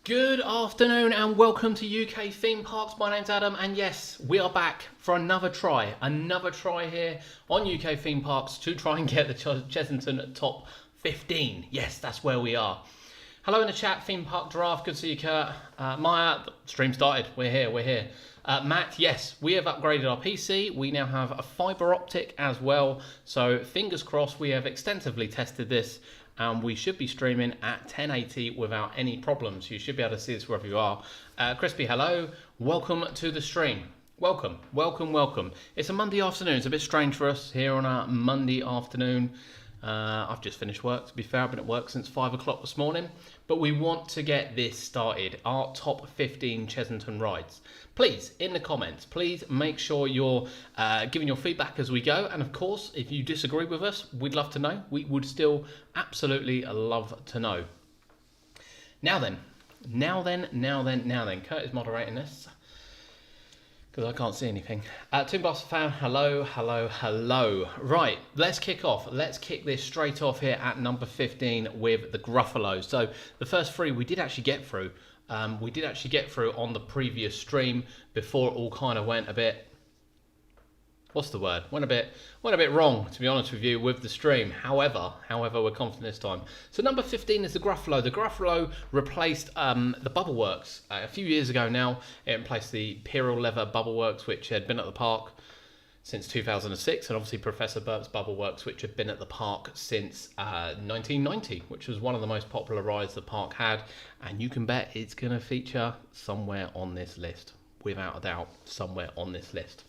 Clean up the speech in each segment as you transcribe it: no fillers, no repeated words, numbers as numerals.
Good afternoon and welcome to UK Theme Parks. My name's Adam and yes, we are back for another try here on UK Theme Parks to try and get the Chessington top 15. Yes, that's where we are. Hello in the chat, Theme Park Draft, good to see you Kurt. Maya, the stream started, we're here. Matt, yes, we have upgraded our PC. We now have a fibre optic as well. So fingers crossed, we have extensively tested this and we should be streaming at 1080 without any problems. You should be able to see this wherever you are. Crispy, hello. Welcome to the stream. Welcome. It's a Monday afternoon. It's a bit strange for us here on a Monday afternoon. I've just finished work, to be fair. I've been at work since 5 o'clock this morning. But we want to get this started, our top 15 Chessington rides. Please, in the comments, please make sure you're giving your feedback as we go. And of course, if you disagree with us, we'd love to know. We would still absolutely love to know. Now then. Kurt is moderating this because I can't see anything. Toonbuster fan, hello. Right, let's kick off. Let's kick this straight off here at number 15 with the Gruffalo. So the first three we did actually get through. We did actually get through on the previous stream before it all kind of went a bit, what's the word? Went a bit wrong, to be honest with you, with the stream. However, we're confident this time. So number 15 is the Gruffalo. The Gruffalo replaced the Bubbleworks a few years ago now. It replaced the Imperial Leather Bubbleworks, which had been at the park since 2006, and obviously Professor Burp's Bubbleworks, which had been at the park since 1990, which was one of the most popular rides the park had. And you can bet it's going to feature somewhere on this list, without a doubt, somewhere on this list.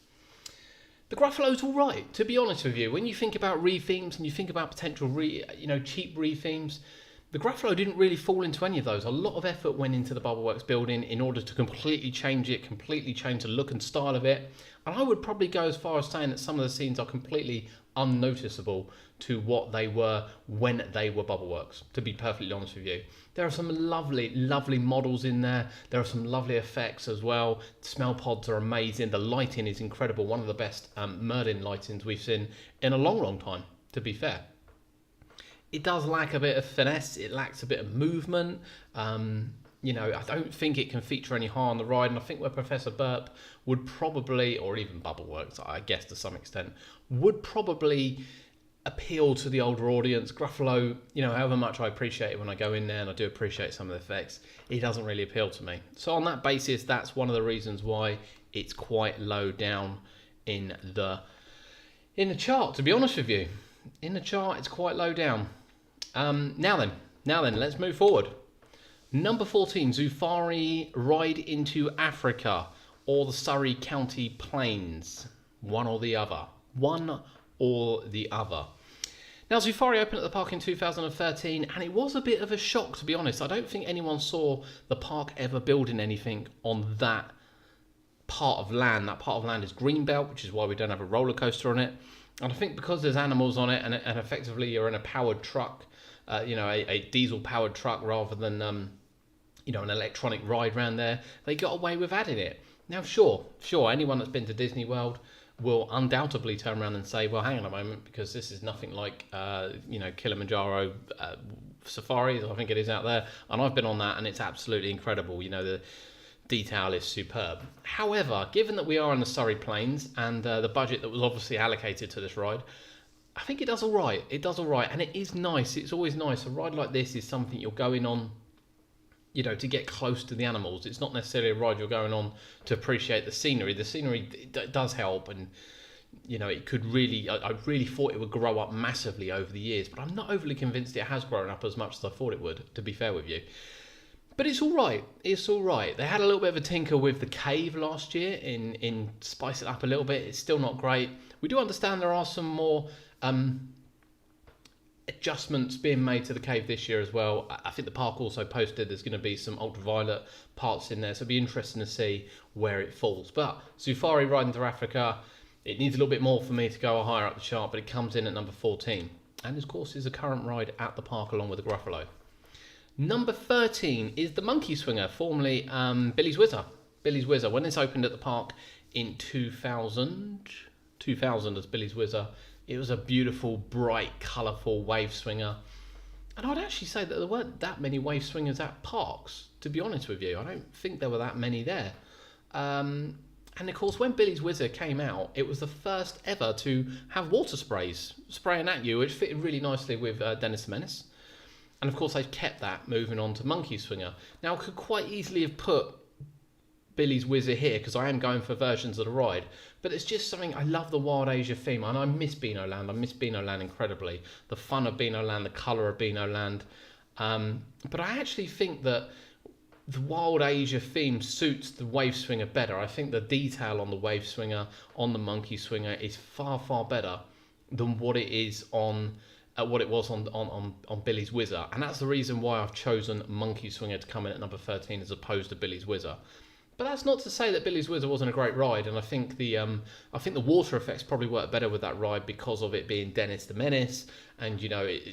The Gruffalo's all right, to be honest with you. When you think about rethemes and you think about potential cheap rethemes, the Gruffalo didn't really fall into any of those. A lot of effort went into the Bubbleworks building in order to completely change the look and style of it. And I would probably go as far as saying that some of the scenes are completely unnoticeable to what they were when they were Bubbleworks, to be perfectly honest with you. There are some lovely models in there. There are some lovely effects as well. The smell pods are amazing. The lighting is incredible. One of the best Merlin lightings we've seen in a long time, to be fair. It does lack a bit of finesse. It lacks a bit of movement. I don't think it can feature any high on the ride. And I think where Professor Burp would probably, or even Bubbleworks, I guess to some extent, would probably appeal to the older audience. Gruffalo, however much I appreciate it when I go in there, and I do appreciate some of the effects, it doesn't really appeal to me. So on that basis, that's one of the reasons why it's quite low down in the chart, to be honest with you. In the chart, it's quite low down. Now then, let's move forward. Number 14, Zufari Ride into Africa, or the Surrey County Plains. One or the other. Now, Zufari opened at the park in 2013, and it was a bit of a shock, to be honest. I don't think anyone saw the park ever building anything on that part of land. That part of land is Greenbelt, which is why we don't have a roller coaster on it. And I think because there's animals on it, and effectively you're in a powered truck, a diesel-powered truck rather than an electronic ride around there, they got away with adding it. Now, sure, anyone that's been to Disney World will undoubtedly turn around and say, well, hang on a moment, because this is nothing like, Kilimanjaro Safari, I think it is out there, and I've been on that, and it's absolutely incredible. The detail is superb. However, given that we are in the Surrey Plains, and the budget that was obviously allocated to this ride, I think it does all right. And it is nice. It's always nice. A ride like this is something you're going on, to get close to the animals. It's not necessarily a ride you're going on to appreciate the scenery. The scenery does help, and it could really. I really thought it would grow up massively over the years, but I'm not overly convinced it has grown up as much as I thought it would, to be fair with you. But it's all right. They had a little bit of a tinker with the cave last year in spice it up a little bit. It's still not great. We do understand there are some more adjustments being made to the cave this year as well. I think the park also posted there's going to be some ultraviolet parts in there, so it'll be interesting to see where it falls. But Zufari Ride into Africa, it needs a little bit more for me to go higher up the chart, but it comes in at number 14. And of course is a current ride at the park along with the Gruffalo. Number 13 is the Monkey Swinger, formerly Billy's Whizzer. Billy's Whizzer, when this opened at the park in 2000 as Billy's Whizzer, it was a beautiful, bright, colourful wave swinger. And I'd actually say that there weren't that many wave swingers at parks, to be honest with you. I don't think there were that many there. And of course, when Billy's Whizzer came out, it was the first ever to have water sprays spraying at you, which fitted really nicely with Dennis the Menace. And of course, they've kept that moving on to Monkey Swinger. Now, I could quite easily have put Billy's Whizzer here because I am going for versions of the ride, but it's just something. I love the Wild Asia theme, and I miss Beano Land. I miss Beano Land incredibly. The fun of Beano Land, the colour of Beano Land. But I actually think that the Wild Asia theme suits the Wave Swinger better. I think the detail on the Wave Swinger, on the Monkey Swinger, is far, far better than what it is on what it was on Billy's Whizzer, and that's the reason why I've chosen Monkey Swinger to come in at number 13 as opposed to Billy's Whizzer. But that's not to say that Billy's Whizzer wasn't a great ride, and I think the water effects probably work better with that ride because of it being Dennis the Menace and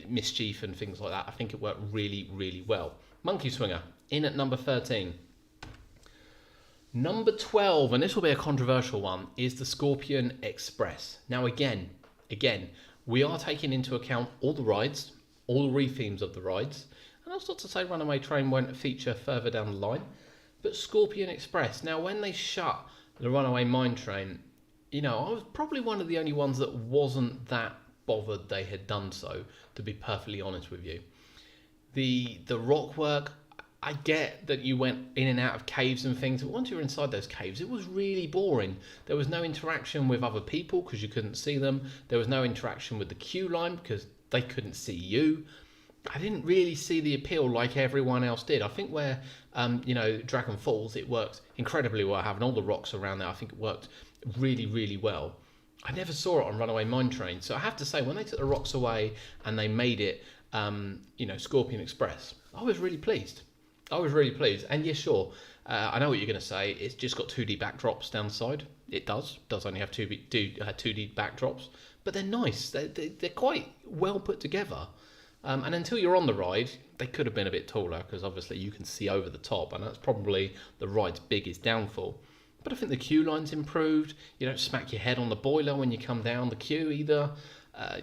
mischief and things like that. I think it worked really, really well. Monkey Swinger in at number 13. Number 12, and this will be a controversial one, is the Scorpion Express. Now again, we are taking into account all the rides, all the re-themes of the rides, and that's not to say Runaway Train won't feature further down the line. But Scorpion Express, now when they shut the Runaway Mine Train, I was probably one of the only ones that wasn't that bothered they had done so, to be perfectly honest with you. The rock work, I get that you went in and out of caves and things, but once you were inside those caves, it was really boring. There was no interaction with other people because you couldn't see them. There was no interaction with the queue line because they couldn't see you. I didn't really see the appeal like everyone else did. I think where, Dragon Falls, it worked incredibly well, having all the rocks around there. I think it worked really, really well. I never saw it on Runaway Mine Train. So I have to say, when they took the rocks away and they made it, Scorpion Express, I was really pleased. And yeah, sure, I know what you're going to say. It's just got 2D backdrops down the side. It does only have 2D backdrops, but they're nice. They're quite well put together. And until you're on the ride, they could have been a bit taller because obviously you can see over the top, and that's probably the ride's biggest downfall. But I think the queue line's improved. You don't smack your head on the boiler when you come down the queue either.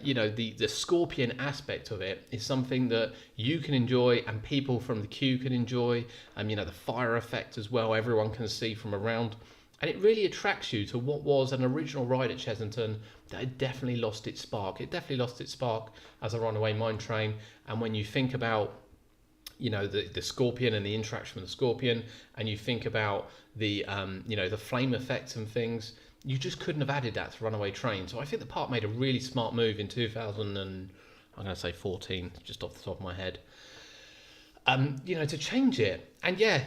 The Scorpion aspect of it is something that you can enjoy and people from the queue can enjoy. The fire effect as well, everyone can see from around. And it really attracts you to what was an original ride at Chessington that had definitely lost its spark. It definitely lost its spark as a Runaway Mine Train. And when you think about, the Scorpion and the interaction with the Scorpion, and you think about the flame effects and things, you just couldn't have added that to Runaway Train. So I think the park made a really smart move in 2014, just off the top of my head. To change it. And yeah,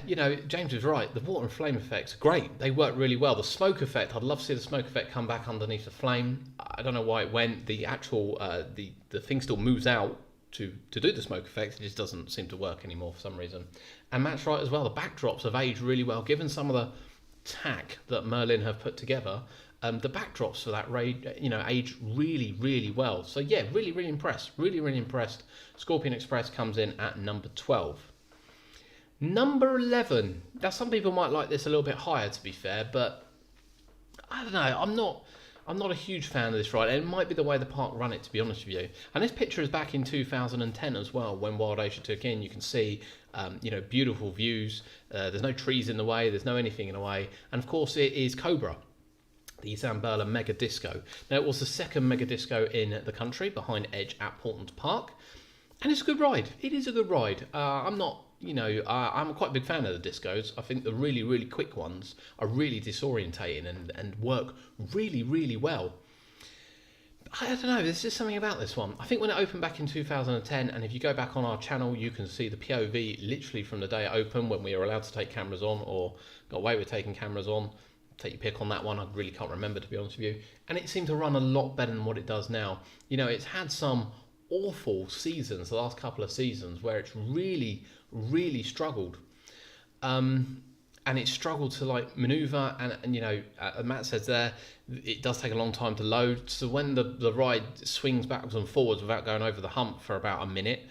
James was right. The water and flame effects are great. They work really well. The smoke effect, I'd love to see the smoke effect come back underneath the flame. I don't know why it went. The actual, the thing still moves out to do the smoke effect. It just doesn't seem to work anymore for some reason. And Matt's right as well. The backdrops have aged really well. Given some of the tack that Merlin have put together, the backdrops for that raid, aged really, really well. So yeah, really, really impressed. Really, really impressed. Scorpion Express comes in at number 12. Number 11. Now, some people might like this a little bit higher, to be fair, but I don't know. I'm not a huge fan of this ride. It might be the way the park run it, to be honest with you. And this picture is back in 2010 as well, when Wild Asia took in. You can see, beautiful views. There's no trees in the way. There's no anything in the way. And of course, it is Cobra, the Zamberla Mega Disco. Now, it was the second Mega Disco in the country, behind Edge at Portland Park. And it's a good ride. It is a good ride. I'm quite a big fan of the discos. I think the really, really quick ones are really disorientating and work really, really well. I don't know, there's just something about this one. I think when it opened back in 2010, and if you go back on our channel, you can see the POV literally from the day it opened, when we were allowed to take cameras on, or got away with taking cameras on. Take your pick on that one. I really can't remember, to be honest with you. And it seemed to run a lot better than what it does now. It's had some awful seasons, the last couple of seasons, where it's really, really struggled. And it's struggled to maneuver, and Matt says there, it does take a long time to load. So when the ride swings backwards and forwards without going over the hump for about a minute,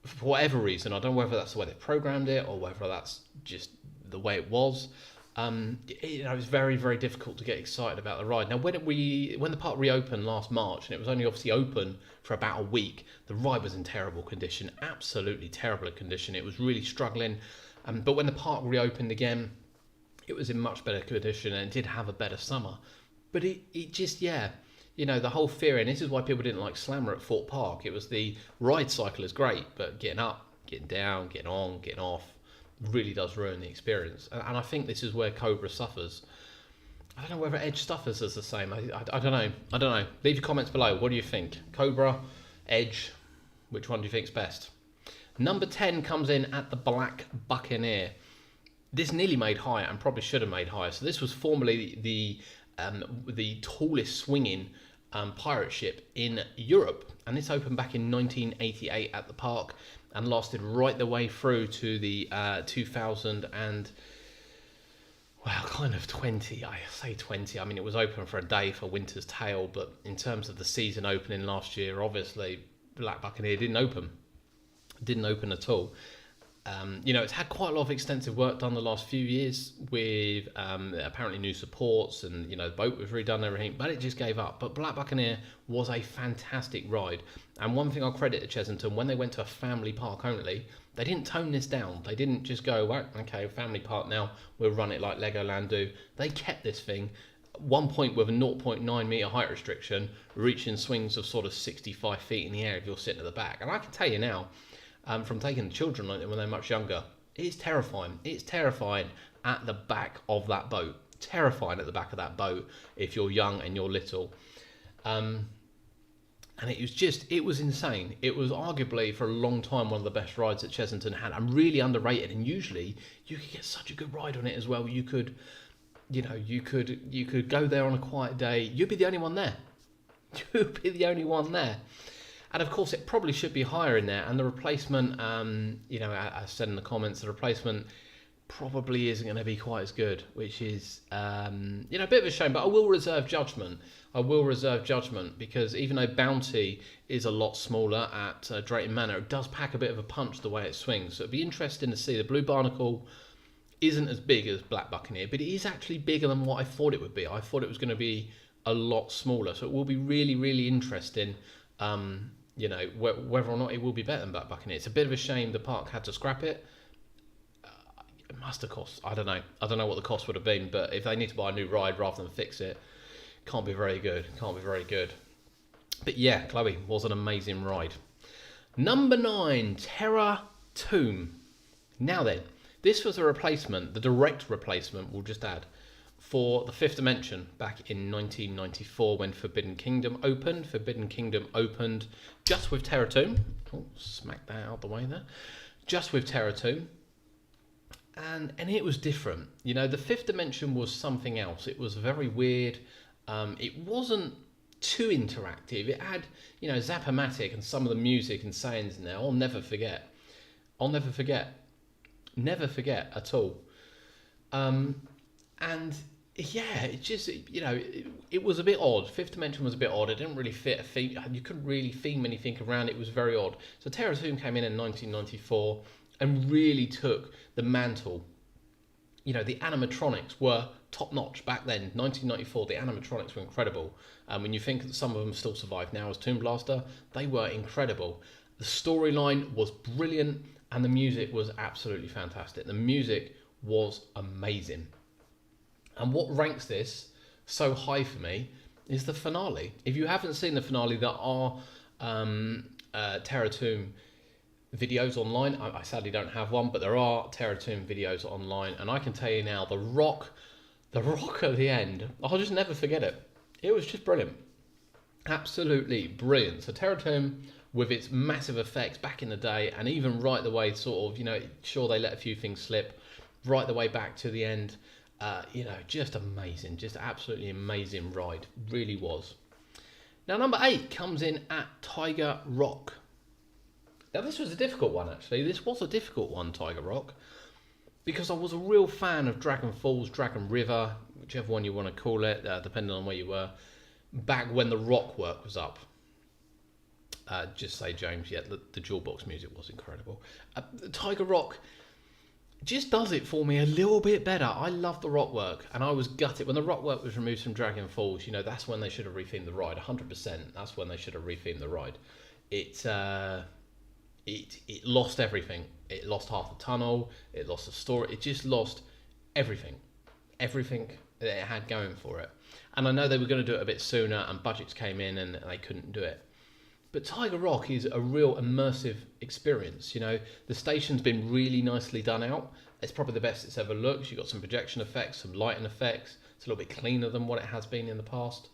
for whatever reason, I don't know whether that's the way they programmed it or whether that's just the way it was, You know, it was very, very difficult to get excited about the ride. Now, when the park reopened last March, and it was only obviously open for about a week, the ride was in terrible condition, absolutely terrible condition. It was really struggling. But when the park reopened again, it was in much better condition and it did have a better summer. But it just, yeah, you know, the whole fear, and this is why people didn't like Slammer at Fort Park. It was the ride cycle is great, but getting up, getting down, getting on, getting off really does ruin the experience. And I think this is where Cobra suffers. I don't know whether Edge suffers as the same. I don't know. I don't know. Leave your comments below. What do you think? Cobra, Edge, which one do you think's best? Number 10 comes in at the Black Buccaneer. This nearly made higher and probably should have made higher. So this was formerly the tallest swinging pirate ship in Europe, and this opened back in 1988 at the park and lasted right the way through to the 2000 and, well, kind of 20. I say 20. I mean, it was open for a day for Winter's Tale, but in terms of the season opening last year, obviously Black Buccaneer didn't open at all. You know, it's had quite a lot of extensive work done the last few years with apparently new supports, and, you know, the boat was redone and everything, but it just gave up. But Black Buccaneer was a fantastic ride. And one thing I'll credit to Chessington, when they went to a family park only, they didn't tone this down. They didn't just go, well, okay, family park now, we'll run it like Legoland do. They kept this thing at one point with a 0.9 metre height restriction, reaching swings of sort of 65 feet in the air if you're sitting at the back. And I can tell you now, from taking the children on it when they're much younger, it's terrifying. It's terrifying at the back of that boat. Terrifying at the back of that boat if you're young and you're little. And it was insane. It was arguably for a long time one of the best rides that Chessington had, and really underrated. And usually you could get such a good ride on it as well. You could go there on a quiet day. You'd be the only one there. You'd be the only one there. And of course, it probably should be higher in there. And the replacement, you know, I said in the comments, the replacement probably isn't going to be quite as good, which is, you know, a bit of a shame. But I will reserve judgment. Because even though Bounty is a lot smaller at Drayton Manor, it does pack a bit of a punch the way it swings. So it'd be interesting to see. The Blue Barnacle isn't as big as Black Buccaneer, but it is actually bigger than what I thought it would be. I thought it was going to be a lot smaller. So it will be really, really interesting. You know, whether or not it will be better than Black Buccaneer. It's a bit of a shame the park had to scrap it. It must have cost, I don't know what the cost would have been, but if they need to buy a new ride rather than fix it, can't be very good. But yeah, Chloe, was an amazing ride. Number 9, Terrazoon. Now then, this was a replacement, the direct replacement, we'll just add, for the Fifth Dimension back in 1994 when Forbidden Kingdom opened. Forbidden Kingdom opened just with Terrazoon. Oh, smack that out the way there. Just with Terrazoon. And it was different. You know, the Fifth Dimension was something else. It was very weird. It wasn't too interactive. It had, you know, Zap-O-Matic and some of the music and sayings in there. I'll never forget. Never forget at all. And yeah, it just, you know, it was a bit odd. Fifth Dimension was a bit odd. It didn't really fit a theme. You couldn't really theme anything around it. It was very odd. So Terrazoon came in 1994 and really took the mantle. You know, the animatronics were top notch back then. 1994, the animatronics were incredible. When you think that some of them still survive now as Toon Blaster, they were incredible. The storyline was brilliant and the music was absolutely fantastic. The music was amazing. And what ranks this so high for me is the finale. If you haven't seen the finale, there are Terrazoon videos online. I sadly don't have one, but there are Terrazoon videos online. And I can tell you now, the rock at the end, I'll just never forget it. It was just brilliant. Absolutely brilliant. So Terrazoon, with its massive effects back in the day, and even right the way sort of, you know, sure they let a few things slip, right the way back to the end. You know, just amazing, just absolutely amazing ride, really was. Now, number 8 comes in at Tiger Rock. Now, this was a difficult one, actually. This was a difficult one, Tiger Rock, because I was a real fan of Dragon Falls, Dragon River, whichever one you want to call it, depending on where you were, back when the rock work was up. Just say, James, yeah, the dual box music was incredible. Tiger Rock, just does it for me a little bit better. I love the rock work, and I was gutted when the rock work was removed from Dragon Falls. You know, that's when they should have rethemed the ride. 100%. That's when they should have rethemed the ride. It lost everything. It lost half the tunnel. It lost the story. It just lost everything that it had going for it. And I know they were going to do it a bit sooner, and budgets came in, and they couldn't do it. But Tiger Rock is a real immersive experience. You know, the station's been really nicely done out. It's probably the best it's ever looked. You've got some projection effects, some lighting effects. It's a little bit cleaner than what it has been in the past.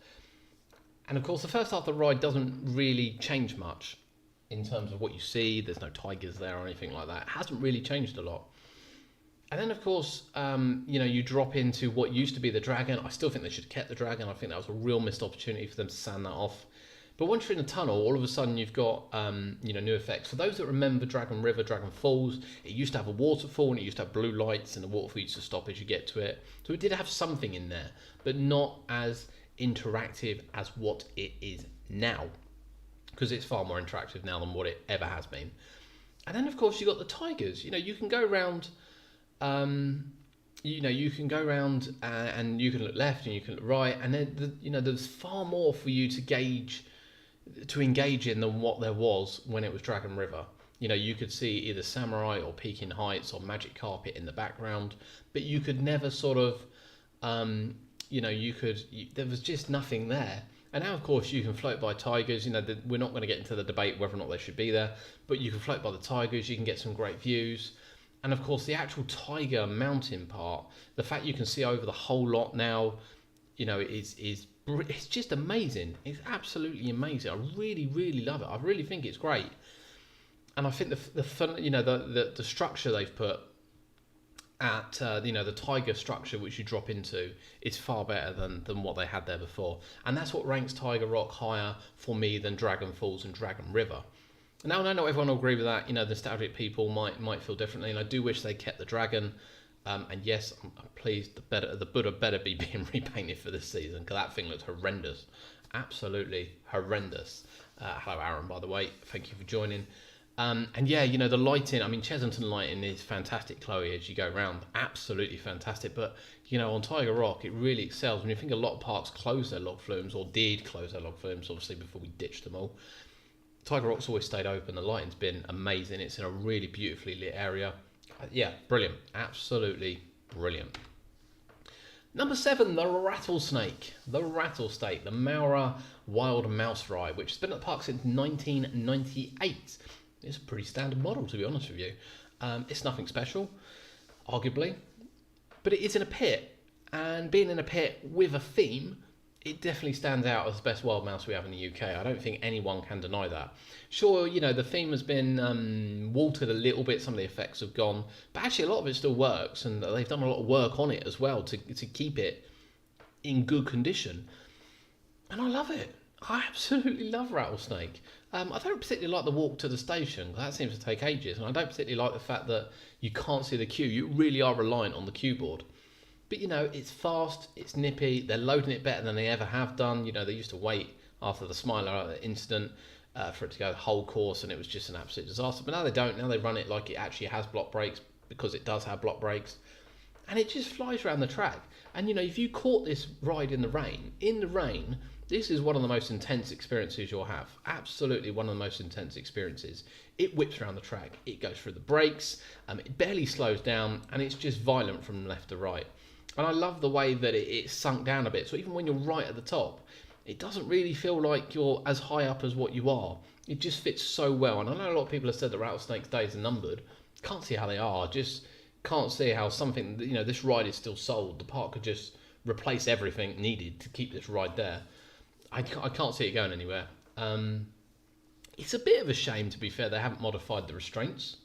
And of course, the first half of the ride doesn't really change much in terms of what you see. There's no tigers there or anything like that. It hasn't really changed a lot. And then, of course, you know, you drop into what used to be the dragon. I still think they should have kept the dragon. I think that was a real missed opportunity for them to sand that off. But once you're in a tunnel, all of a sudden you've got you know, new effects. For those that remember Dragon River, Dragon Falls, it used to have a waterfall and it used to have blue lights and the waterfall used to stop as you get to it. So it did have something in there, but not as interactive as what it is now, because it's far more interactive now than what it ever has been. And then, of course, you've got the tigers. You know, you can go around. You know, you can go around and you can look left and you can look right, and then you know, there's far more for you to engage in than what there was when it was Dragon River. You know, you could see either Samurai or Peking Heights or Magic Carpet in the background, but you could never sort of, you know, there was just nothing there. And now, of course, you can float by tigers. You know, we're not going to get into the debate whether or not they should be there, but you can float by the tigers. You can get some great views. And of course, the actual tiger mountain part, the fact you can see over the whole lot now, you know, it's just amazing. It's absolutely amazing. I really, really love it. I really think it's great. And I think the fun, you know, the structure they've put at, you know, the tiger structure which you drop into is far better than what they had there before. And that's what ranks Tiger Rock higher for me than Dragon Falls and Dragon River. Now, I know everyone will agree with that. You know, the nostalgic people might feel differently, and I do wish they kept the dragon. And yes, I'm pleased the Buddha better be being repainted for this season, because that thing looks horrendous, absolutely horrendous. Hello, Aaron, by the way. Thank you for joining. And yeah, you know, the lighting. I mean, Chessington lighting is fantastic, Chloe, as you go around. Absolutely fantastic. But you know, on Tiger Rock, it really excels. When you think a lot of parks closed their log flumes, or did close their log flumes, obviously before we ditched them all. Tiger Rock's always stayed open. The lighting's been amazing. It's in a really beautifully lit area. Yeah, brilliant. Absolutely brilliant. Number 7, the Rattlesnake. The Rattlesnake, the Maura Wild Mouse Ride, which has been at the park since 1998. It's a pretty standard model, to be honest with you. It's nothing special, arguably, but it is in a pit. And being in a pit with a theme, it definitely stands out as the best wild mouse we have in the UK. I don't think anyone can deny that. Sure, you know, the theme has been watered a little bit. Some of the effects have gone, but actually a lot of it still works, and they've done a lot of work on it as well to keep it in good condition. And I love it. I absolutely love Rattlesnake. I don't particularly like the walk to the station. That seems to take ages, and I don't particularly like the fact that you can't see the queue. You really are reliant on the queue board. But, you know, it's fast, it's nippy, they're loading it better than they ever have done. You know, they used to wait after the Smiler incident for it to go the whole course, and it was just an absolute disaster. But now they don't. Now they run it like it actually has block brakes, because it does have block brakes. And it just flies around the track. And, you know, if you caught this ride in the rain, this is one of the most intense experiences you'll have. Absolutely one of the most intense experiences. It whips around the track. It goes through the brakes. It barely slows down, and it's just violent from left to right. And I love the way that it's sunk down a bit. So even when you're right at the top, it doesn't really feel like you're as high up as what you are. It just fits so well. And I know a lot of people have said that Rattlesnake's days are numbered. Can't see how they are. Just can't see how something, you know, this ride is still sold. The park could just replace everything needed to keep this ride there. I can't see it going anywhere. It's a bit of a shame, to be fair, they haven't modified the restraints,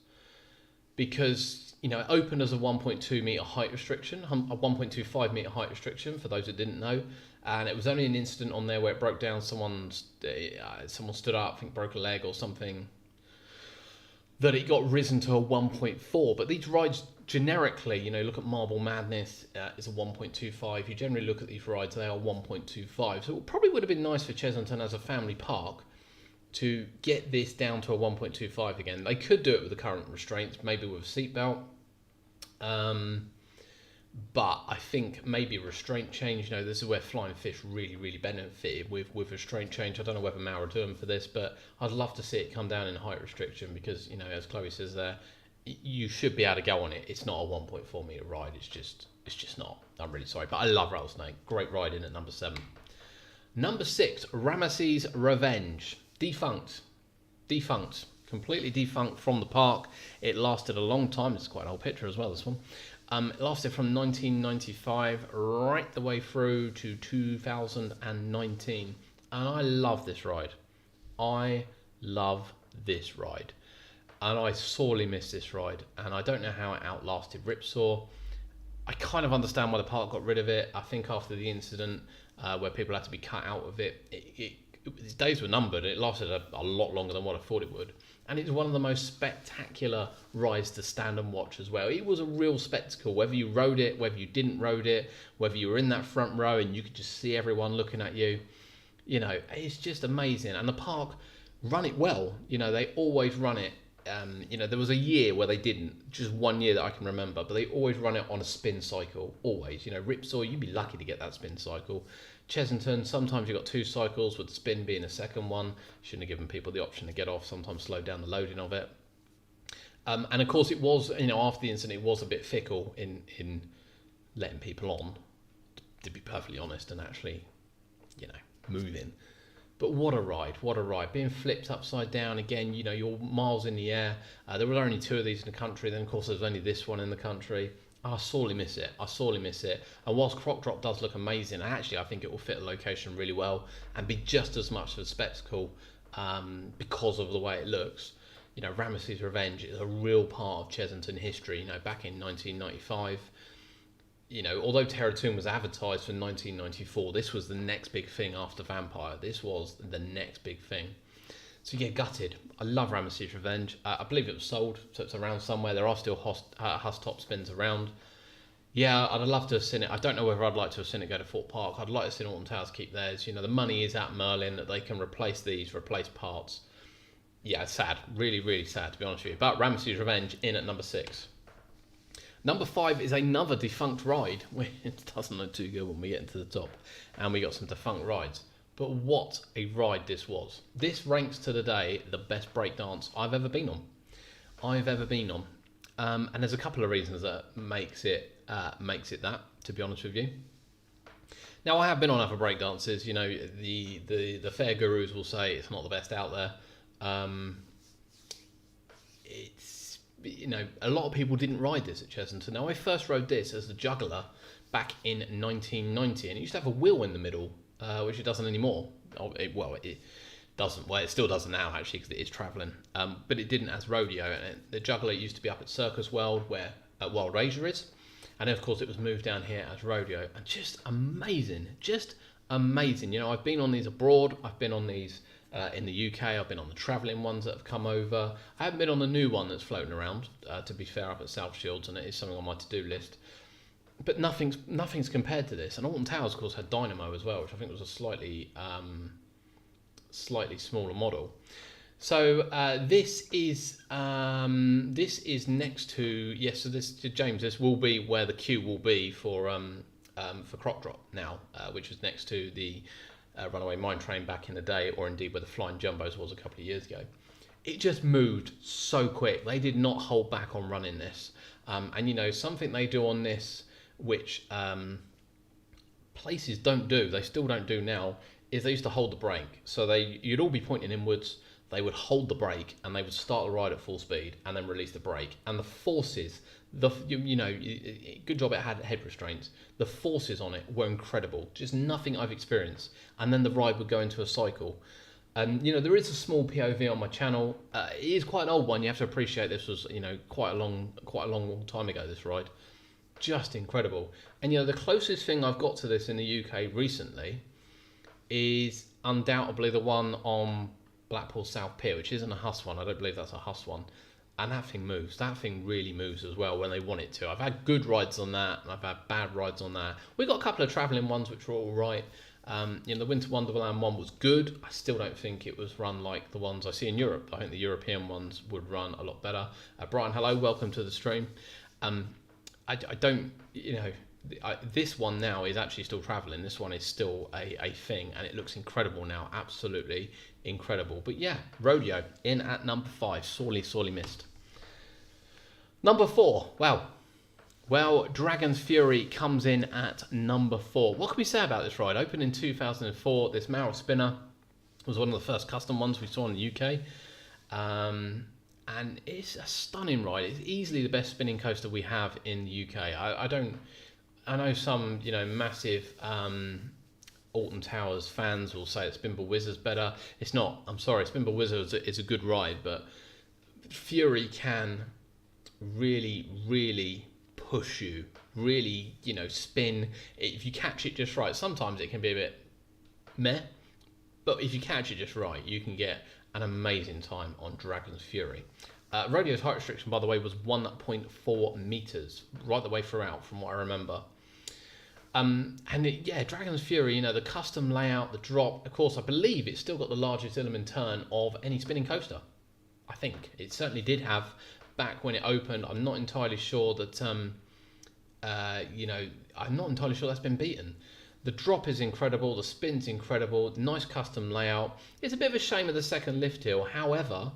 because, you know, it opened as a 1.2 metre height restriction, a 1.25 metre height restriction, for those that didn't know. And it was only an incident on there where it broke down. Someone stood up, I think broke a leg or something, that it got risen to a 1.4. But these rides generically, you know, look at Marble Madness, it's a 1.25. You generally look at these rides, they are 1.25. So it probably would have been nice for Chessington as a family park to get this down to a 1.25 again. They could do it with the current restraints, maybe with a seatbelt. But I think maybe restraint change, this is where flying fish really benefited with restraint change. I don't know whether Mao are doing for this, but I'd love to see it come down in height restriction because, as Chloe says there, you should be able to go on it. It's not a 1.4 metre ride. It's just not. I'm really sorry. But I love Rattlesnake. Great ride in at number 7. Number 6, Ramesses Revenge. Defunct. Completely defunct from the park. It lasted a long time. It's quite an old picture as well, this one. It lasted from 1995 right the way through to 2019. And I love this ride. And I sorely miss this ride. And I don't know how it outlasted Ripsaw. I kind of understand why the park got rid of it. I think after the incident where people had to be cut out of it, its days were numbered. It lasted a lot longer than what I thought it would. And it's one of the most spectacular rides to stand and watch as well. It was a real spectacle, whether you rode it, whether you didn't rode it, whether you were in that front row and you could just see everyone looking at you. It's just amazing. And the park run it well. They always run it. There was a year where they didn't, just 1 year that I can remember, but they always run it on a spin cycle, always. Ripsaw, you'd be lucky to get that spin cycle. Chessington, sometimes you got 2 cycles, with the spin being a second one. Shouldn't have given people the option to get off, sometimes slowed down the loading of it. And of course it was, after the incident, it was a bit fickle in letting people on, to be perfectly honest, and actually, moving. But what a ride, being flipped upside down again, you're miles in the air. There were only 2 of these in the country, then of course there's only this one in the country. I sorely miss it. And whilst Croc Drop does look amazing, I think it will fit the location really well and be just as much of a spectacle because of the way it looks. Ramesses Revenge is a real part of Chessington history. Back in 1995, although Terrazoon was advertised for 1994, this was the next big thing after Vampire. This was the next big thing. So yeah, gutted. I love Ramesses Revenge. I believe it was sold, so it's around somewhere. There are still Hus top spins around. Yeah, I'd love to have seen it. I don't know whether I'd like to have seen it go to Fort Park. I'd like to see Alton Towers keep theirs. The money is at Merlin that they can replace parts. Yeah, it's sad. Really sad, to be honest with you. But Ramesses Revenge in at number 6. Number 5 is another defunct ride. It doesn't look too good when we get into the top. And we got some defunct rides. But what a ride this was. This ranks to the day the best breakdance I've ever been on. And there's a couple of reasons that makes it that, to be honest with you. Now, I have been on other breakdances. The fair gurus will say it's not the best out there. It's, a lot of people didn't ride this at Chessington. Now, I first rode this as the juggler back in 1990, and it used to have a wheel in the middle, which it doesn't anymore. It doesn't. Well, it still doesn't now, actually, because it is travelling. But it didn't as rodeo. And the juggler used to be up at Circus World, where Wild Razor is. And then, of course, it was moved down here as rodeo. And just amazing. I've been on these abroad. I've been on these in the UK. I've been on the travelling ones that have come over. I haven't been on the new one that's floating around, to be fair, up at South Shields, and it is something on my to-do list. But nothing's compared to this. And Alton Towers, of course, had Dynamo as well, which I think was a slightly smaller model. So this is next to So this will be where the queue will be for Croc Drop now, which was next to the Runaway Mine Train back in the day, or indeed where the Flying Jumbos was a couple of years ago. It just moved so quick. They did not hold back on running this. And something they do on this, which places don't do, they still don't do now, is they used to hold the brake. So you'd all be pointing inwards, they would hold the brake, and they would start the ride at full speed, and then release the brake. And the forces, good job it had head restraints, the forces on it were incredible. Just nothing I've experienced. And then the ride would go into a cycle. There is a small POV on my channel. It is quite an old one. You have to appreciate this was, quite a long time ago, this ride. Just incredible. And, the closest thing I've got to this in the UK recently is undoubtedly the one on Blackpool South Pier, which isn't a Hus one. I don't believe that's a Hus one. And that thing moves. That thing really moves as well when they want it to. I've had good rides on that, and I've had bad rides on that. We got a couple of travelling ones which were all right. The Winter Wonderland one was good. I still don't think it was run like the ones I see in Europe. I think the European ones would run a lot better. Brian, hello, welcome to the stream. I don't, this one now is actually still traveling. This one is still a thing, and it looks incredible now. Absolutely incredible. But yeah, Rodeo in at number 5. Sorely missed. Number 4. Well, Dragon's Fury comes in at number 4. What can we say about this ride? Opened in 2004. This Marrow Spinner was one of the first custom ones we saw in the UK. And it's a stunning ride. It's easily the best spinning coaster we have in the UK. I know some, massive Alton Towers fans will say that Spinball Wizard's better. It's not. I'm sorry, Spinball Wizard is a good ride, but Fury can really push you. Really, spin. If you catch it just right, sometimes it can be a bit meh, but if you catch it just right, you can get an amazing time on Dragon's Fury. Rodeo's height restriction, by the way, was 1.4 meters right the way throughout, from what I remember. Dragon's Fury, the custom layout, the drop. Of course, I believe it's still got the largest element turn of any spinning coaster. I think it certainly did have back when it opened. I'm not entirely sure that. I'm not entirely sure that's been beaten. The drop is incredible, the spin's incredible, nice custom layout. It's a bit of a shame of the second lift hill. However,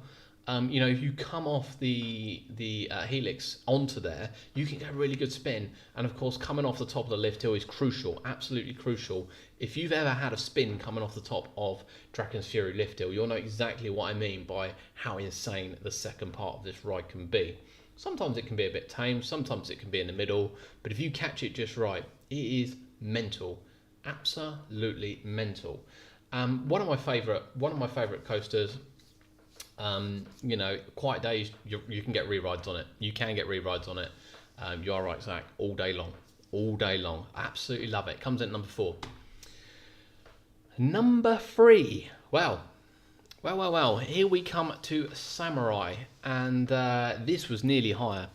if you come off the helix onto there, you can get a really good spin. And of course, coming off the top of the lift hill is crucial, absolutely crucial. If you've ever had a spin coming off the top of Dragon's Fury lift hill, you'll know exactly what I mean by how insane the second part of this ride can be. Sometimes it can be a bit tame, sometimes it can be in the middle, but if you catch it just right, it is mental. Absolutely mental. One of my favorite coasters. Quiet Days. You can get re-rides on it. You can get re-rides on it. You are right, Zach. All day long. Absolutely love it. Comes in at number 4. Number 3. Well. Here we come to Samurai, and this was nearly higher.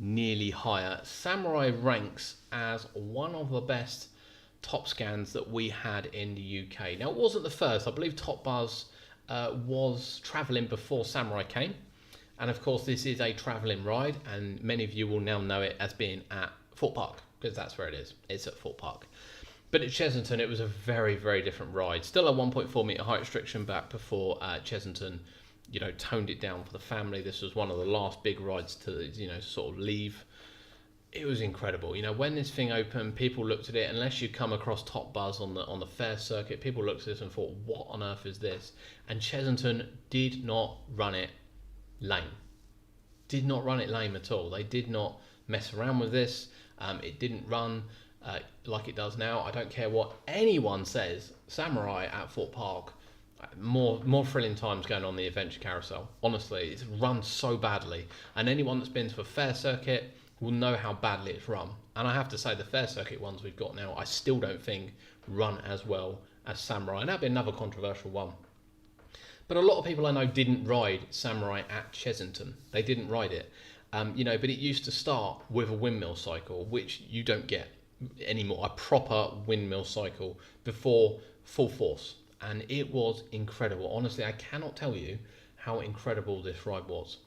Nearly higher. Samurai ranks as one of the best top scans that we had in the UK. Now, it wasn't the first. I believe Top Buzz was travelling before Samurai came. And of course, this is a travelling ride, and many of you will now know it as being at Fort Park, because that's where it is. It's at Fort Park. But at Chessington, it was a very, very different ride. Still a 1.4 metre height restriction back before Chessington, toned it down for the family. This was one of the last big rides to, sort of leave. It was incredible. When this thing opened, people looked at it. Unless you come across Top Buzz on the fair circuit, people looked at this and thought, "What on earth is this?" And Chessington did not run it lame. Did not run it lame at all. They did not mess around with this. It didn't run like it does now. I don't care what anyone says. Samurai at Fort Park, more thrilling times going on the adventure carousel. Honestly, it's run so badly, and anyone that's been to a fair circuit will know how badly it's run. And I have to say, the fair circuit ones we've got now, I still don't think run as well as Samurai, and that'd be another controversial one. But a lot of people I know didn't ride Samurai at Chessington. They didn't ride it, but it used to start with a windmill cycle, which you don't get anymore. A proper windmill cycle before full force, and it was incredible. Honestly, I cannot tell you how incredible this ride was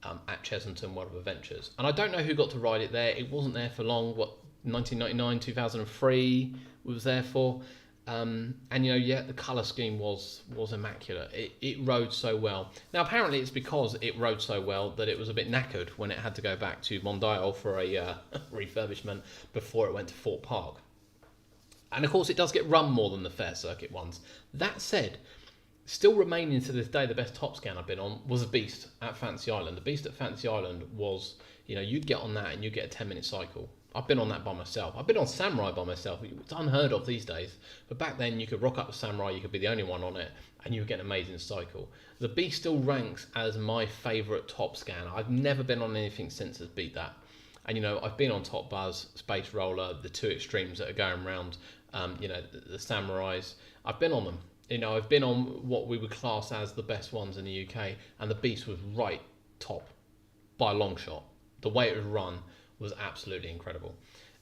at Chessington World of Adventures. And I don't know who got to ride it there. It wasn't there for long. 1999, 2003 was there for. The colour scheme was immaculate. It rode so well. Now, apparently it's because it rode so well that it was a bit knackered when it had to go back to Mondial for a refurbishment before it went to Fort Park. And of course, it does get run more than the fair circuit ones. That said, still remaining to this day, the best top scan I've been on was the Beast at Fantasy Island. The Beast at Fantasy Island was, you'd get on that and you'd get a 10-minute cycle. I've been on that by myself. I've been on Samurai by myself. It's unheard of these days. But back then, you could rock up to Samurai, you could be the only one on it, and you would get an amazing cycle. The Beast still ranks as my favourite top scan. I've never been on anything since that's beat that. And, I've been on Top Buzz, Space Roller, the two extremes that are going around, the Samurais. I've been on them. I've been on what we would class as the best ones in the UK, and the Beast was right top by a long shot. The way it was run was absolutely incredible,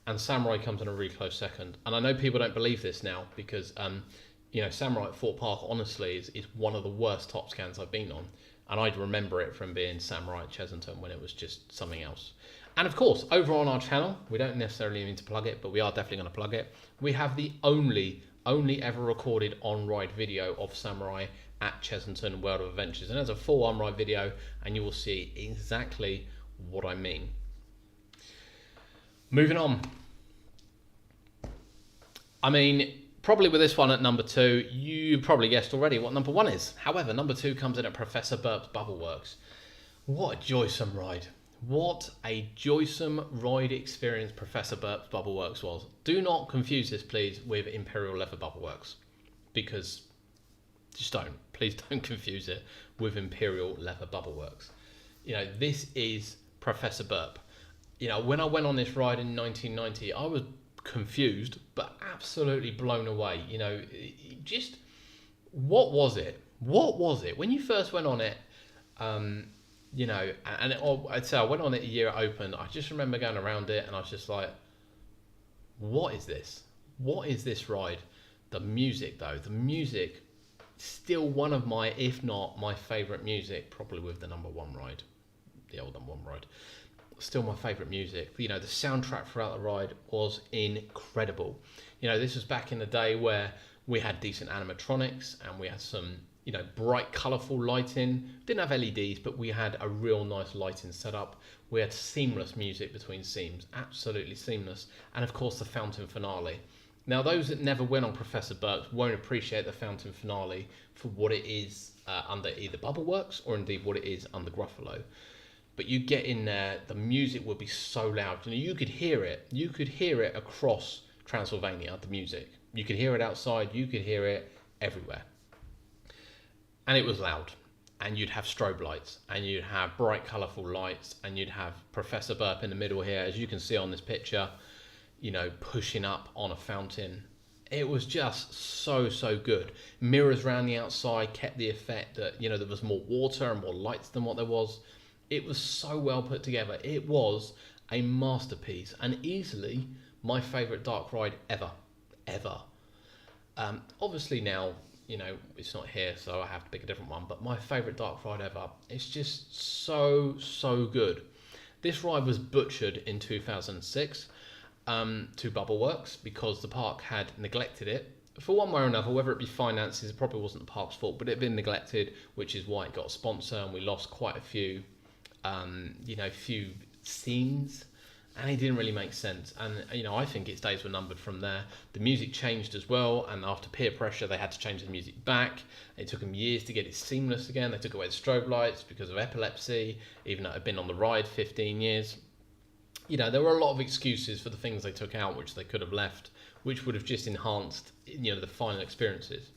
and Samurai comes in a really close second. And I know people don't believe this now because Samurai at Fort Park honestly is one of the worst top scans I've been on. And I'd remember it from being Samurai at Chessington when it was just something else. And of course, over on our channel, we don't necessarily need to plug it, but we are definitely going to plug it. We have the only ever recorded on-ride video of Samurai at Chessington World of Adventures. And there's a full on-ride video, and you will see exactly what I mean. Moving on. I mean, probably with this one at number 2, you probably guessed already what number 1 is. However, number 2 comes in at Professor Burp's Bubbleworks. What a joysome ride. What a joysome ride experience Professor Burp's Bubbleworks was. Do not confuse this, please, with Imperial Leather Bubbleworks, because just don't. Please don't confuse it with Imperial Leather Bubbleworks. You know, this is Professor Burp. You know, when I went on this ride in 1990, I was confused, but absolutely blown away. You know, just what was it? What was it when you first went on it? You know, and I'd say I went on it a year it opened. I just remember going around it, and I was just like, "What is this? What is this ride?" The music, though, the music, still one of my, if not my favourite music, probably with the number 1 ride, the old number 1 ride. Still my favourite music. You know, the soundtrack throughout the ride was incredible. You know, this was back in the day where we had decent animatronics and we had some, you know, bright, colourful lighting. Didn't have LEDs, but we had a real nice lighting setup. We had seamless music between scenes, absolutely seamless. And of course, the fountain finale. Now, those that never went on Professor Burp's won't appreciate the fountain finale for what it is under either Bubbleworks or indeed what it is under Gruffalo. But you get in there, the music would be so loud. You know, you could hear it. You could hear it across Transylvania, the music. You could hear it outside. You could hear it everywhere. And it was loud. And you'd have strobe lights. And you'd have bright, colourful lights. And you'd have Professor Burp in the middle here, as you can see on this picture, you know, pushing up on a fountain. It was just so good. Mirrors around the outside kept the effect that, you know, there was more water and more lights than what there was. It was so well put together. It was a masterpiece and easily my favourite dark ride ever. Obviously now, you know, it's not here, so I have to pick a different one, but my favourite dark ride ever. It's just so good. This ride was butchered in 2006 to Bubbleworks because the park had neglected it. For one way or another, whether it be finances, it probably wasn't the park's fault, but it had been neglected, which is why it got a sponsor and we lost quite a few you know, few scenes, and it didn't really make sense. And you know, I think its days were numbered from there. The music changed as well, and after peer pressure, they had to change the music back. It took them years to get it seamless again. They took away the strobe lights because of epilepsy, even though it had been on the ride 15 years. You know, there were a lot of excuses for the things they took out, which they could have left, which would have just enhanced, you know, the final experiences.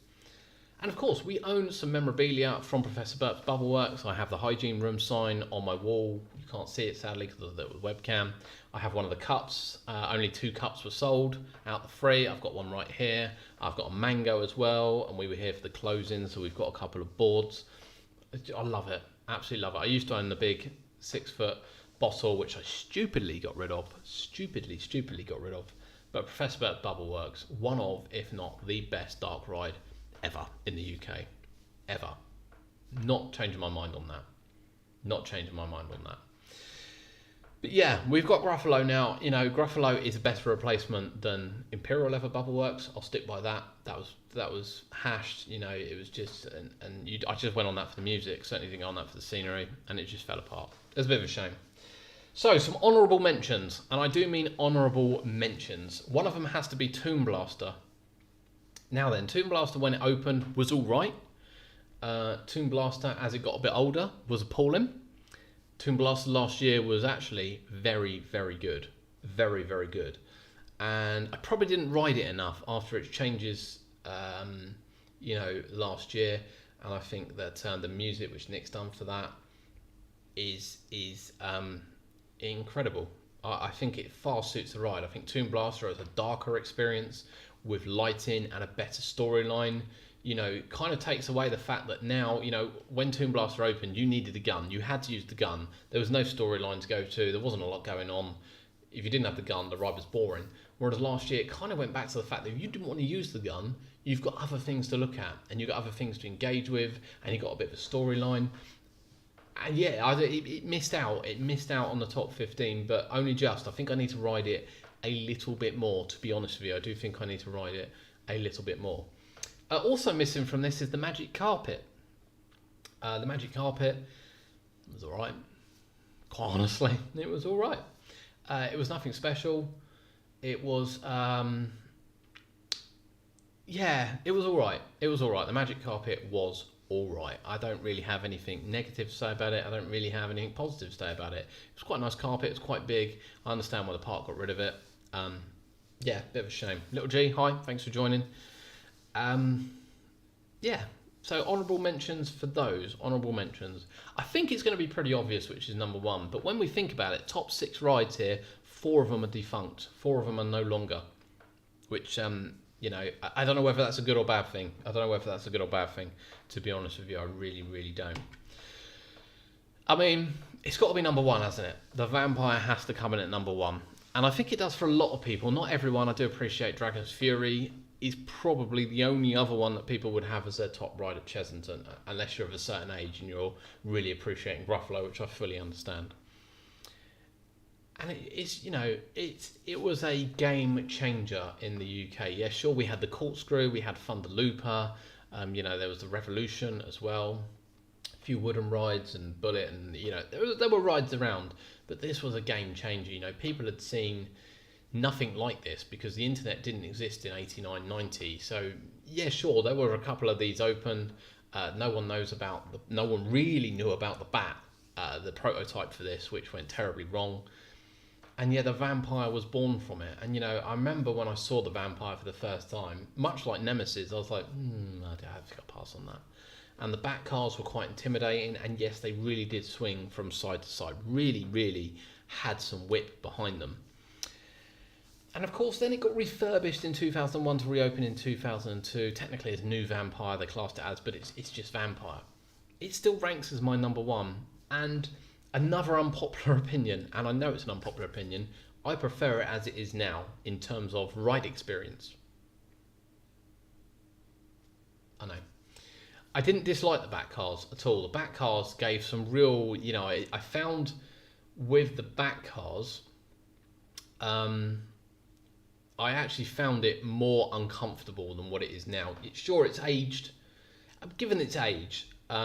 And of course, we own some memorabilia from Professor Burp's Bubbleworks. I have the hygiene room sign on my wall. You can't see it, sadly, because of the webcam. I have one of the cups. Only 2 cups were sold out the free. I've got one right here. I've got a mango as well, and we were here for the closing, so we've got a couple of boards. I love it. Absolutely love it. I used to own the big 6-foot bottle, which I stupidly got rid of. Stupidly got rid of. But Professor Burp's Bubbleworks, one of, if not the best dark ride ever in the UK, ever. Not changing my mind on that. But yeah, we've got Gruffalo now. You know, Gruffalo is a better replacement than Imperial Leather Bubbleworks. I'll stick by that. That was hashed. You know, it was just, I just went on that for the music. Certainly didn't go on that for the scenery, and it just fell apart. It was a bit of a shame. So, some honourable mentions, and I do mean honourable mentions. One of them has to be Tomb Blaster. Now then, Tomb Blaster, when it opened, was all right. Tomb Blaster, as it got a bit older, was appalling. Tomb Blaster last year was actually very good. Very good. And I probably didn't ride it enough after its changes, you know, last year. And I think that the music which Nick's done for that is incredible. I think it far suits the ride. I think Tomb Blaster is a darker experience with lighting and a better storyline. You know, it kind of takes away the fact that now, you know, when Tomb Blaster opened, you needed a gun. You had to use the gun. There was no storyline to go to. There wasn't a lot going on. If you didn't have the gun, the ride was boring. Whereas last year, it kind of went back to the fact that if you didn't want to use the gun, you've got other things to look at, and you've got other things to engage with, and you've got a bit of a storyline. And yeah, it missed out. It missed out on the top 15, but only just. I think I need to ride it a little bit more, to be honest with you. I do think I need to ride it a little bit more. Also missing from this is the Magic Carpet. The Magic Carpet was alright. Quite honestly, it was alright. It was nothing special. It was, yeah, it was alright. It was alright. The Magic Carpet was alright. I don't really have anything negative to say about it. I don't really have anything positive to say about it. It was quite a nice carpet. It's quite big. I understand why the park got rid of it. Yeah, bit of a shame. Little G, hi, thanks for joining. Yeah, so honourable mentions for those. Honourable mentions. I think it's going to be pretty obvious which is number one, but when we think about it, top 6 rides here, 4 of them are defunct. 4 of them are no longer, which, you know, I don't know whether that's a good or bad thing. I don't know whether that's a good or bad thing, to be honest with you. I really, really don't. I mean, it's got to be number one, hasn't it? The Vampire has to come in at number one. And I think it does for a lot of people. Not everyone. I do appreciate Dragon's Fury is probably the only other one that people would have as their top ride at Chessington, unless you're of a certain age and you're really appreciating Gruffalo, which I fully understand. And it's, you know, it was a game changer in the UK. Yeah, sure, we had the Corkscrew, we had Thunder Looper, you know, there was the Revolution as well, a few wooden rides and Bullet, and you know, there were rides around, but this was a game changer. You know, people had seen nothing like this because the internet didn't exist in 89, 90. So yeah, sure, there were a couple of these open. No one really knew about the Bat, the prototype for this, which went terribly wrong. And yeah, the Vampire was born from it. And you know, I remember when I saw the Vampire for the first time, much like Nemesis, I was like, I have to pass on that. And the Bat cars were quite intimidating, and yes, they really did swing from side to side. Really, really had some whip behind them. And of course, then it got refurbished in 2001 to reopen in 2002. Technically, it's New Vampire, they classed it as, but it's just Vampire. It still ranks as my number one. And another unpopular opinion, and I know it's an unpopular opinion, I prefer it as it is now in terms of ride experience. I know. I didn't dislike the Bat cars at all. The Bat cars gave some real, you know, I found with the Bat cars, I actually found it more uncomfortable than what it is now. It's aged. Given its age, you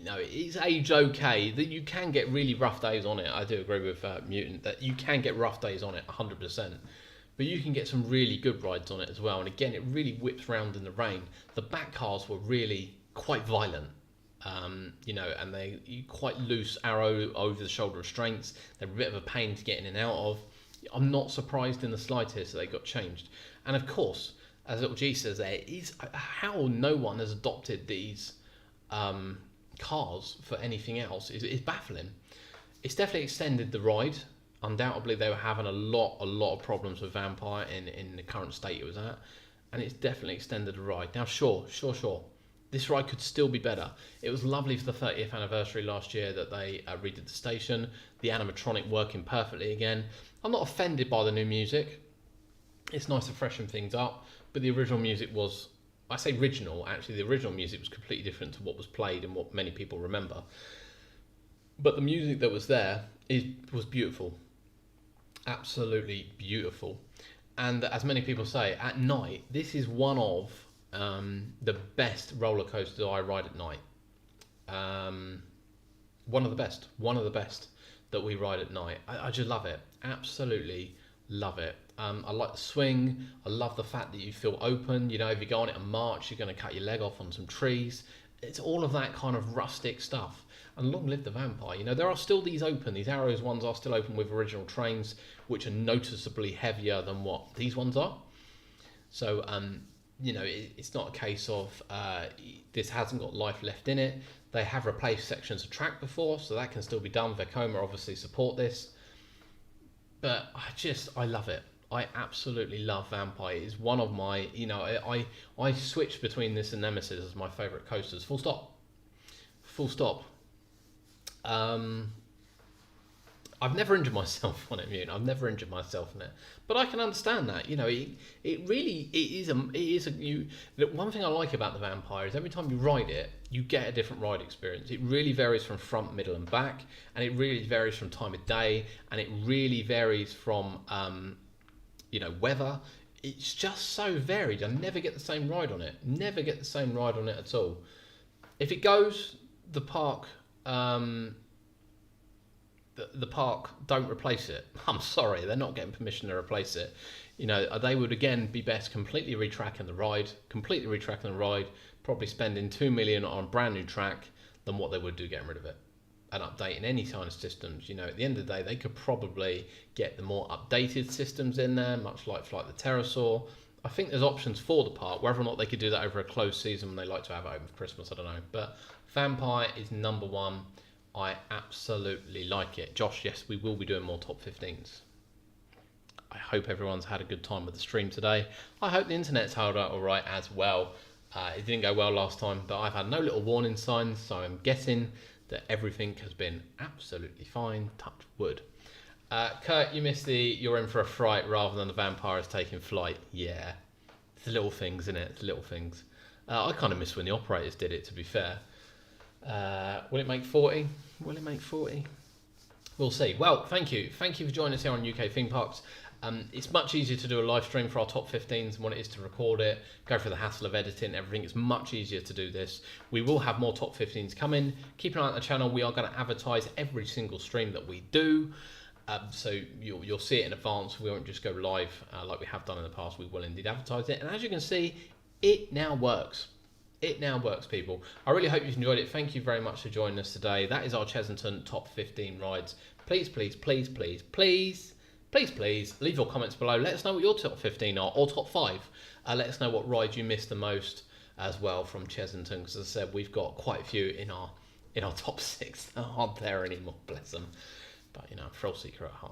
know, it's aged okay. That you can get really rough days on it. I do agree with Mutant that you can get rough days on it, 100%. But you can get some really good rides on it as well. And again, it really whips around in the rain. The Bat cars were really quite violent. You know, and they quite loose arrow over the shoulder restraints. They're a bit of a pain to get in and out of. I'm not surprised in the slightest that they got changed. And of course, as little G says there, is how no one has adopted these cars for anything else is baffling. It's definitely extended the ride. Undoubtedly, they were having a lot of problems with Vampire in the current state it was at, and it's definitely extended the ride. Now, sure, this ride could still be better. It was lovely for the 30th anniversary last year that they redid the station, the animatronic working perfectly again. I'm not offended by the new music. It's nice to freshen things up, but the original music was, I say original, actually the original music was completely different to what was played and what many people remember. But the music that was there was beautiful. Absolutely beautiful. And as many people say, at night, this is one of the best roller coasters I ride at night. One of the best that we ride at night. I just love it. Absolutely love it. I like the swing. I love the fact that you feel open. You know, if you go on it and march, you're going to cut your leg off on some trees. It's all of that kind of rustic stuff. And long live the Vampire. You know, there are still these Arrows ones are still open with original trains, which are noticeably heavier than what these ones are. So, you know, it's not a case of this hasn't got life left in it. They have replaced sections of track before, so that can still be done. Vekoma obviously support this. But I love it. I absolutely love Vampire. It's one of my, you know, I switch between this and Nemesis as my favourite coasters. Full stop. I've never injured myself on it, I've never injured myself in it, but I can understand that. You know, it really one thing I like about the Vampire is every time you ride it, you get a different ride experience. It really varies from front, middle, and back, and it really varies from time of day, and it really varies from weather. It's just so varied. I never get the same ride on it. Never get the same ride on it at all. If it goes, the park. The park don't replace it. I'm sorry, they're not getting permission to replace it. You know, they would again be best completely retracking the ride, probably spending 2 million on a brand new track than what they would do getting rid of it and updating any kind of systems. You know, at the end of the day, they could probably get the more updated systems in there, much like the Terrazoon. I think there's options for the park. Whether or not they could do that over a closed season when they like to have it over Christmas, I don't know. But Vampire is number one. I absolutely like it. Josh, yes, we will be doing more top 15s. I hope everyone's had a good time with the stream today. I hope the internet's held up all right as well. It didn't go well last time, but I've had no little warning signs, so I'm guessing that everything has been absolutely fine. Touch wood. Kurt, you missed you're in for a fright rather than the vampires taking flight. Yeah, it's the little things, isn't it? It's the little things. I kind of miss when the operators did it, to be fair. Will it make 40? Will it make 40? We'll see. Well, thank you for joining us here on UK Theme Parks. It's much easier to do a live stream for our top 15s than what it is to record it, go through the hassle of editing everything. It's much easier to do this. We will have more top 15s coming. Keep an eye on the channel. We are going to advertise every single stream that we do, so you'll see it in advance. We won't just go live like we have done in the past. We will indeed advertise it, and as you can see, it now works. It now works, people. I really hope you've enjoyed it. Thank you very much for joining us today. That is our Chessington top 15 rides. Please, please, please, please, please, please, please leave your comments below. Let us know what your top 15 are, or top 5. Let us know what rides you missed the most as well from Chessington, because as I said, we've got quite a few in our top 6 that aren't there anymore, bless them. But, you know, thrill seeker at heart.